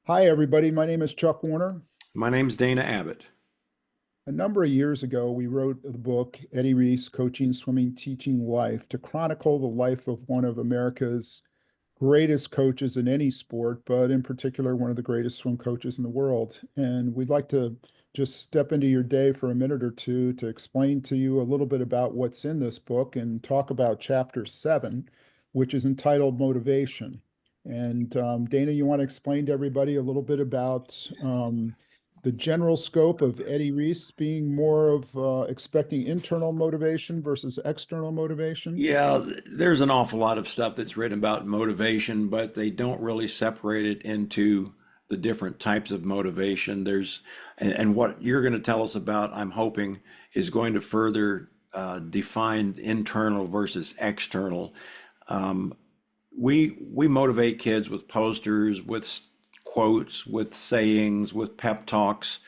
Hi, everybody. My name is Chuck Warner. My name's Dana Abbott. A number of years ago, we wrote the book, Eddie Reese, Coaching, Swimming, Teaching Life, to chronicle the life of one of America's greatest coaches in any sport, but in particular, one of the greatest swim coaches in the world. And we'd like to just step into your day for a minute or two to explain to you a little bit about what's in this book and talk about chapter 7, which is entitled Motivation. And Dana, you want to explain to everybody a little bit about the general scope of Eddie Reese being more of expecting internal motivation versus external motivation? Yeah, there's an awful lot of stuff that's written about motivation, but they don't really separate it into the different types of motivation. And what you're going to tell us about, I'm hoping, is going to further define internal versus external. We motivate kids with posters, with quotes, with sayings, with pep talks,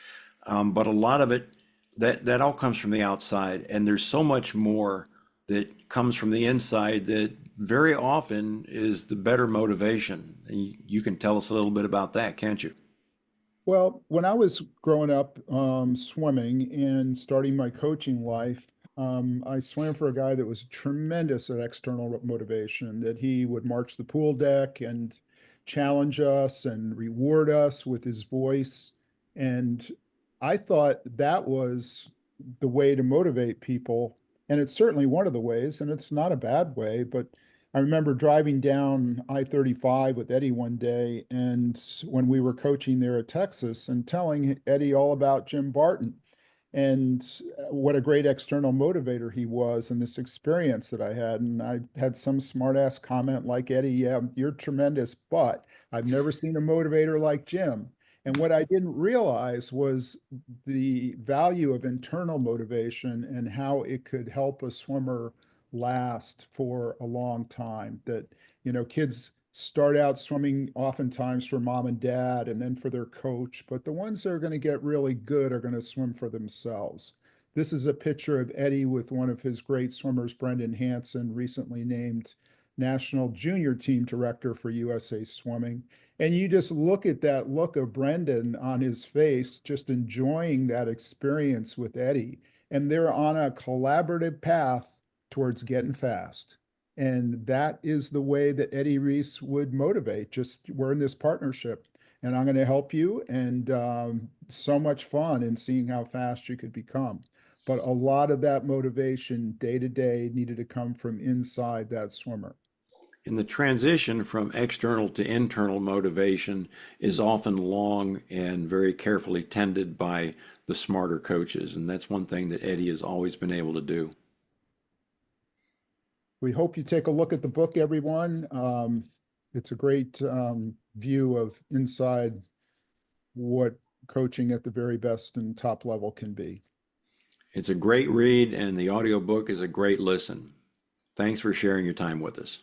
but a lot of it that all comes from the outside, and there's so much more that comes from the inside that very often is the better motivation. And you can tell us a little bit about that, can't you? Well, when I was growing up swimming and starting my coaching life, I swam for a guy that was tremendous at external motivation, that he would march the pool deck and challenge us and reward us with his voice. And I thought that was the way to motivate people. And it's certainly one of the ways, and it's not a bad way, but I remember driving down I-35 with Eddie one day, and when we were coaching there at Texas, and telling Eddie all about Jim Barton and what a great external motivator he was and this experience that I had. And I had some smart ass comment like, Eddie, yeah, you're tremendous, but I've never seen a motivator like Jim. And what I didn't realize was the value of internal motivation and how it could help a swimmer last for a long time. That, kids start out swimming oftentimes for mom and dad and then for their coach, but the ones that are going to get really good are going to swim for themselves. This is a picture of Eddie with one of his great swimmers, Brendan Hansen, recently named National Junior Team Director for USA Swimming. And you just look at that look of Brendan on his face, just enjoying that experience with Eddie. And they're on a collaborative path towards getting fast. And that is the way that Eddie Reese would motivate. Just we're in this partnership and I'm going to help you. And so much fun in seeing how fast you could become. But a lot of that motivation day to day needed to come from inside that swimmer. And the transition from external to internal motivation is often long and very carefully tended by the smarter coaches. And that's one thing that Eddie has always been able to do. We hope you take a look at the book, everyone. It's a great view of inside what coaching at the very best and top level can be. It's a great read, and the audiobook is a great listen. Thanks for sharing your time with us.